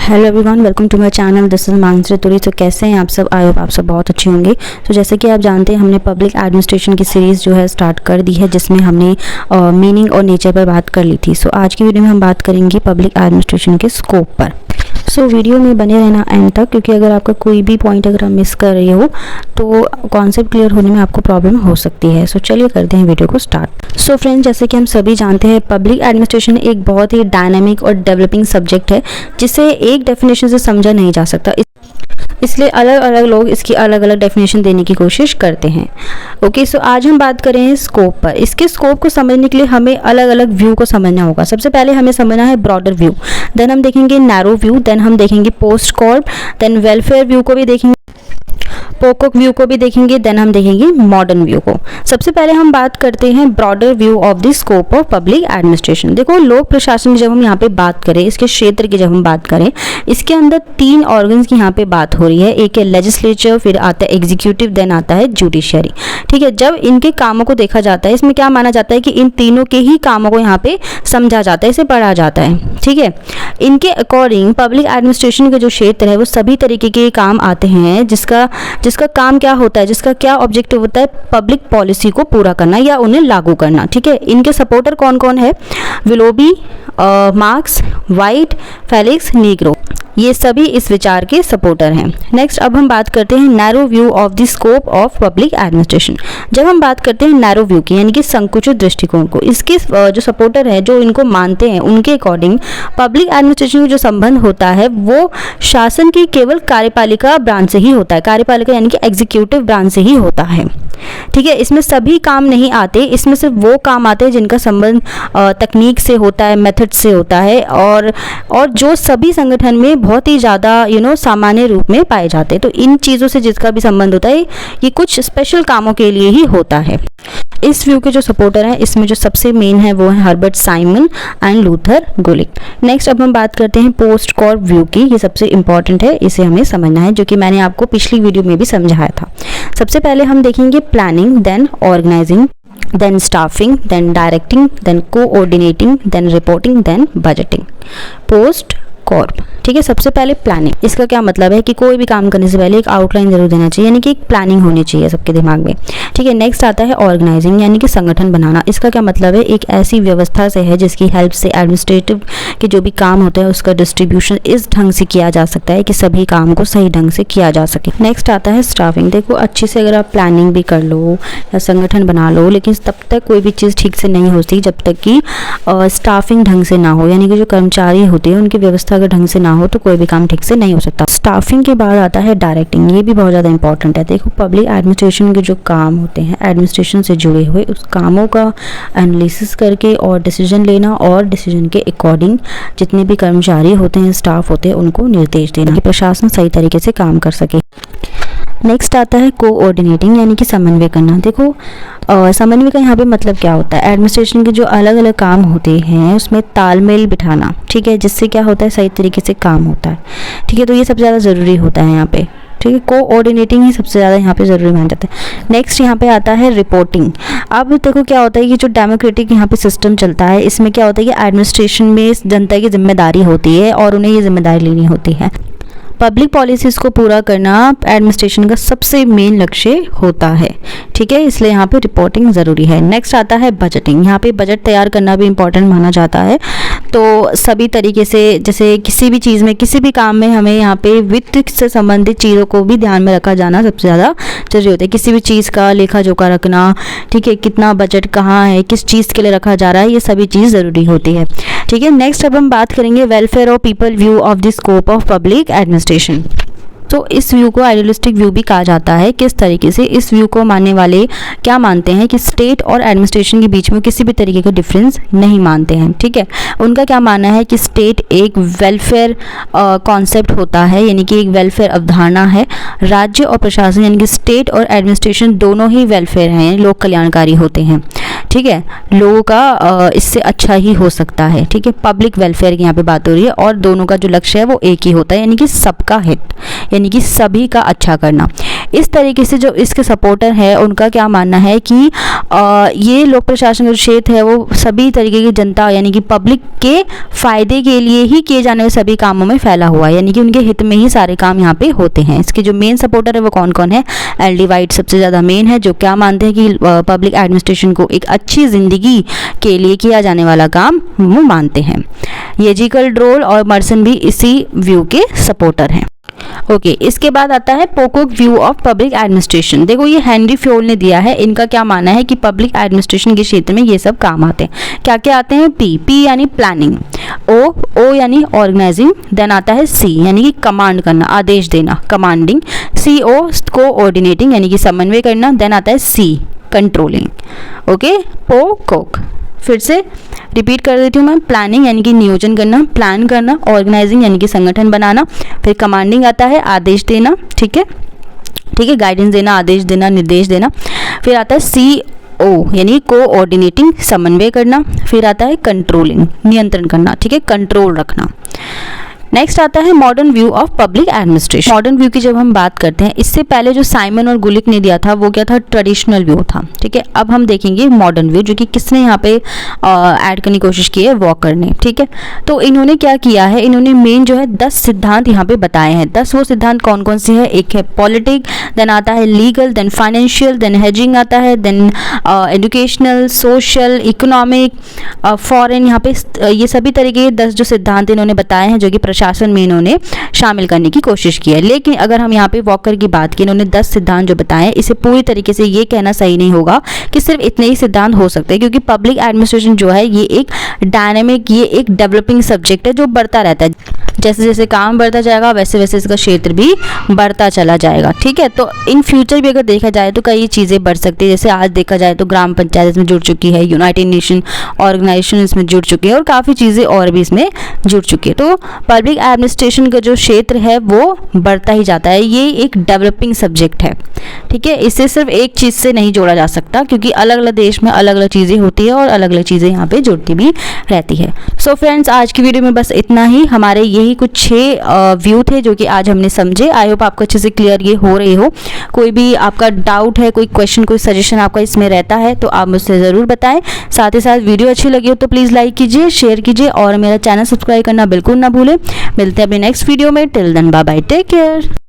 Hello everyone, welcome to my channel. This is Mansi Turi. तो कैसे हैं आप सब? आई होप आप सब बहुत अच्छे होंगे। तो जैसे कि आप जानते हैं, हमने पब्लिक एडमिनिस्ट्रेशन की सीरीज़ जो है स्टार्ट कर दी है, जिसमें हमने मीनिंग और नेचर पर बात कर ली थी। सो आज की वीडियो में हम बात करेंगे पब्लिक एडमिनिस्ट्रेशन के स्कोप पर। सो वीडियो में बने रहना एंड तक, क्योंकि अगर आपका कोई भी पॉइंट अगर आप मिस कर रहे हो तो कॉन्सेप्ट क्लियर होने में आपको प्रॉब्लम हो सकती है। सो चलिए करते हैं वीडियो को स्टार्ट। सो फ्रेंड्स, जैसे कि हम सभी जानते हैं, पब्लिक एडमिनिस्ट्रेशन एक बहुत ही डायनामिक और डेवलपिंग सब्जेक्ट है, जिसे एक डेफिनेशन से समझा नहीं जा सकता। इसलिए अलग अलग लोग इसकी अलग अलग डेफिनेशन देने की कोशिश करते हैं। ओके, सो आज हम बात करें स्कोप पर। इसके स्कोप को समझने के लिए हमें अलग अलग व्यू को समझना होगा। सबसे पहले हमें समझना है ब्रॉडर व्यू, देन हम देखेंगे नैरो व्यू, देन हम देखेंगे post corp, then welfare view को भी देखेंगे, पोकोक व्यू को भी देखेंगे, देन हम देखेंगे मॉडर्न व्यू को। सबसे पहले हम बात करते हैं broader view of the scope of public administration. देखो, लोक प्रशासन की जब हम यहाँ पे बात करें, इसके क्षेत्र की जब हम बात करें, इसके अंदर 3 ऑर्गन्स की यहाँ पे बात हो रही है। एक है लेजिस्लेचर, फिर आता है एग्जीक्यूटिव, देन आता है जुडिशियरी। ठीक है, जब इनके कामों को देखा जाता है, इसमें क्या माना जाता है कि इन तीनों के ही कामों को यहाँ पे समझा जाता है, इसे पढ़ा जाता है। ठीक है, इनके अकॉर्डिंग पब्लिक एडमिनिस्ट्रेशन का जो क्षेत्र है वो सभी तरीके के काम आते हैं, जिसका काम क्या होता है, जिसका क्या ऑब्जेक्टिव होता है, पब्लिक पॉलिसी को पूरा करना या उन्हें लागू करना। ठीक है, इनके सपोर्टर कौन कौन है? Willoughby, marks, white, Felix, Negro, ये सभी इस विचार के सपोर्टर हैं। नेक्स्ट, अब हम बात करते हैं narrow view of the scope of public administration. जब हम बात करते हैं नैरो व्यू की, यानी कि संकुचित दृष्टिकोण को, इसके जो सपोर्टर हैं, जो इनको मानते हैं, उनके अकॉर्डिंग पब्लिक एडमिनिस्ट्रेशन का जो संबंध होता है वो शासन की केवल कार्यपालिका ब्रांच से ही होता है। कार्यपालिका यानी कि एग्जीक्यूटिव ब्रांच से ही होता है। ठीक है, इसमें सभी काम नहीं आते, इसमें सिर्फ वो काम आते हैं जिनका संबंध तकनीक से होता है, मेथड से होता है, और जो सभी संगठन में बहुत ही ज़्यादा सामान्य रूप में पाए जाते हैं। तो इन चीज़ों से जिसका भी संबंध होता है, ये कुछ स्पेशल कामों के लिए ही होता है। इस व्यू के जो सपोर्टर हैं, इसमें जो सबसे मेन है वो है Herbert Simon and Luther Gulik. Next, अब हम बात करते हैं पोस्ट कॉर्प व्यू की। ये सबसे इंपॉर्टेंट है, इसे हमें समझना है, जो कि मैंने आपको पिछली वीडियो में भी समझाया था। सबसे पहले हम देखेंगे planning, then organising, then staffing, then directing, then coordinating, then reporting, then budgeting. Post Corp. ठीक है, सबसे पहले प्लानिंग। इसका क्या मतलब है कि कोई भी काम करने से पहले एक आउटलाइन जरूर देना चाहिए, यानी कि एक प्लानिंग होनी चाहिए सबके दिमाग में। ठीक है, नेक्स्ट आता है ऑर्गेनाइजिंग, यानी कि संगठन बनाना। इसका क्या मतलब है? एक ऐसी व्यवस्था से है जिसकी हेल्प से एडमिनिस्ट्रेटिव के जो भी काम होते हैं उसका डिस्ट्रीब्यूशन इस ढंग से किया जा सकता है कि सभी काम को सही ढंग से किया जा सके। नेक्स्ट आता है स्टाफिंग। देखो, अच्छे से अगर आप प्लानिंग भी कर लो या संगठन बना लो, लेकिन तब तक कोई भी चीज़ ठीक से नहीं होती जब तक कि स्टाफिंग ढंग से ना हो, यानी कि जो कर्मचारी होते हैं उनकी व्यवस्था अगर ढंग से ना हो तो कोई भी काम ठीक से नहीं हो सकता। स्टाफिंग के बाद आता है डायरेक्टिंग। ये भी बहुत ज़्यादा इंपॉर्टेंट है। देखो, पब्लिक एडमिनिस्ट्रेशन के जो काम होते हैं, एडमिनिस्ट्रेशन से जुड़े हुए, उस कामों का एनालिसिस करके और डिसीजन लेना, और डिसीजन के अकॉर्डिंग जितने भी कर्मचारी होते हैं, स्टाफ होते हैं, उनको निर्देश देना कि प्रशासन सही तरीके से काम कर सके। नेक्स्ट आता है कोऑर्डिनेटिंग, यानी कि समन्वय करना। देखो, समन्वय का यहाँ पे मतलब क्या होता है? एडमिनिस्ट्रेशन के जो अलग अलग काम होते हैं उसमें तालमेल बिठाना। ठीक है, जिससे क्या होता है, सही तरीके से काम होता है। ठीक है, तो ये सबसे ज़्यादा ज़रूरी होता है यहाँ पे। ठीक है, कोऑर्डिनेटिंग ही सबसे ज़्यादा यहाँ पे ज़रूरी माना जाता है। नेक्स्ट यहाँ पे आता है रिपोर्टिंग। अब देखो क्या होता है कि जो डेमोक्रेटिक यहाँ पे सिस्टम चलता है, इसमें क्या होता है कि एडमिनिस्ट्रेशन में जनता की जिम्मेदारी होती है और उन्हें ये जिम्मेदारी लेनी होती है। पब्लिक पॉलिसीज़ को पूरा करना एडमिनिस्ट्रेशन का सबसे मेन लक्ष्य होता है। ठीक है, इसलिए यहाँ पे रिपोर्टिंग ज़रूरी है। नेक्स्ट आता है बजटिंग। यहाँ पे बजट तैयार करना भी इम्पॉर्टेंट माना जाता है। तो सभी तरीके से, जैसे किसी भी चीज़ में, किसी भी काम में हमें यहाँ पे वित्त से संबंधित चीज़ों को भी ध्यान में रखा जाना सबसे ज़्यादा जरूरी होता है। किसी भी चीज़ का लेखा जोखा रखना, ठीक है, कितना बजट कहाँ है, किस चीज़ के लिए रखा जा रहा है, ये सभी चीज़ ज़रूरी होती है। ठीक है, नेक्स्ट अब हम बात करेंगे welfare of people view of the scope of public administration. तो इस व्यू को आइडियलिस्टिक व्यू भी कहा जाता है। किस तरीके से? इस व्यू को मानने वाले क्या मानते हैं कि स्टेट और एडमिनिस्ट्रेशन के बीच में किसी भी तरीके का डिफरेंस नहीं मानते हैं। ठीक है, उनका क्या मानना है कि स्टेट एक वेलफेयर कॉन्सेप्ट होता है, यानी कि एक वेलफेयर अवधारणा है। राज्य और प्रशासन, यानी कि स्टेट और एडमिनिस्ट्रेशन दोनों ही वेलफेयर हैं, लोक कल्याणकारी होते हैं। ठीक है, लोगों का इससे अच्छा ही हो सकता है। ठीक है, पब्लिक वेलफेयर की यहाँ पे बात हो रही है, और दोनों का जो लक्ष्य है वो एक ही होता है, यानी कि सबका हित, यानी कि सभी का अच्छा करना। इस तरीके से जो इसके सपोर्टर है उनका क्या मानना है कि ये लोक प्रशासन का जो क्षेत्र है वो सभी तरीके की जनता यानी कि पब्लिक के फ़ायदे के लिए ही किए जाने वाले सभी कामों में फैला हुआ है, यानी कि उनके हित में ही सारे काम यहाँ पे होते हैं। इसके जो मेन सपोर्टर है वो कौन कौन है? एलडी वाइट सबसे ज़्यादा मेन है, जो क्या मानते हैं कि पब्लिक एडमिनिस्ट्रेशन को एक अच्छी ज़िंदगी के लिए किया जाने वाला काम वो मानते हैं। येजिकल ड्रोल और मर्सन भी इसी व्यू के सपोर्टर हैं। ओके, इसके बाद आता है पोकोक व्यू ऑफ पब्लिक एडमिनिस्ट्रेशन। देखो ये हेनरी फ्योल ने दिया है, इनका क्या मानना है कि पब्लिक एडमिनिस्ट्रेशन के क्षेत्र में ये सब काम आते हैं। क्या क्या आते हैं? पी यानी प्लानिंग, ओ यानी ऑर्गेनाइजिंग, देन आता है सी यानी कि कमांड करना, आदेश देना, कमांडिंग, CO कोऑर्डिनेटिंग यानी कि समन्वय करना, देन आता है सी कंट्रोलिंग। ओके, पोकोक फिर से रिपीट कर देती हूँ मैं। प्लानिंग यानी कि नियोजन करना, प्लान करना, ऑर्गेनाइजिंग यानी कि संगठन बनाना, फिर कमांडिंग आता है आदेश देना, ठीक है, गाइडेंस देना, आदेश देना, निर्देश देना। फिर आता है CO यानी कोऑर्डिनेटिंग समन्वय करना, फिर आता है कंट्रोलिंग नियंत्रण करना, ठीक है, कंट्रोल रखना। नेक्स्ट आता है modern view of public administration. Modern view की जब हम बात करते हैं, इससे पहले जो साइमन और गुलिक ने दिया था वो क्या था? ट्रेडिशनल व्यू था, ठीक है। अब हम देखेंगे मॉडर्न व्यू, जो कि किसने यहाँ पे ऐड करने की कोशिश की है? वॉकर ने, ठीक है। तो इन्होंने क्या किया है? इन्होंने मेन जो है 10 सिद्धांत यहाँ पे बताए हैं। 10 वो सिद्धांत कौन कौन से हैं? एक है पॉलिटिक, देन आता है legal, then financial, then hedging आता है, then educational, social, economic, foreign. यहाँ पे ये सभी तरीके के 10 जो सिद्धांत इन्होंने बताए हैं, जो कि शासन में इन्होंने शामिल करने की कोशिश की है। लेकिन अगर हम यहाँ पे वॉकर की बात की, इन्होंने 10 सिद्धांत जो बताए हैं, इसे पूरी तरीके से ये कहना सही नहीं होगा कि सिर्फ इतने ही सिद्धांत हो सकते हैं, क्योंकि पब्लिक एडमिनिस्ट्रेशन जो है ये एक डायनेमिक, ये एक डेवलपिंग सब्जेक्ट है जो बढ़ता रहता है। जैसे जैसे काम बढ़ता जाएगा वैसे वैसे इसका क्षेत्र भी बढ़ता चला जाएगा, ठीक है। तो इन फ्यूचर भी अगर देखा जाए तो कई चीज़ें बढ़ सकती है। जैसे आज देखा जाए तो ग्राम पंचायत इसमें जुड़ चुकी है, यूनाइटेड नेशन ऑर्गेनाइजेशन इसमें जुड़ चुकी है और काफ़ी चीज़ें और भी इसमें जुड़ चुकी है। तो पब्लिक एडमिनिस्ट्रेशन का जो क्षेत्र है वो बढ़ता ही जाता है। ये एक डेवलपिंग सब्जेक्ट है, ठीक है। इसे सिर्फ एक चीज़ से नहीं जोड़ा जा सकता, क्योंकि अलग अलग देश में अलग अलग चीज़ें होती है और अलग अलग चीज़ें यहाँ पे जुड़ती भी रहती है। सो फ्रेंड्स, आज की वीडियो में बस इतना ही। हमारे यही कुछ 6 व्यू थे जो कि आज हमने समझे। आई होप आपको अच्छे से क्लियर ये हो रही हो। कोई भी आपका डाउट है, कोई क्वेश्चन, कोई सजेशन आपका इसमें रहता है तो आप मुझसे ज़रूर बताएं। साथ ही साथ वीडियो अच्छी लगी हो तो प्लीज़ लाइक कीजिए, शेयर कीजिए और मेरा चैनल सब्सक्राइब करना बिल्कुल ना भूलें। मिलते हैं अपने नेक्स्ट वीडियो में। Till then bye bye, take care.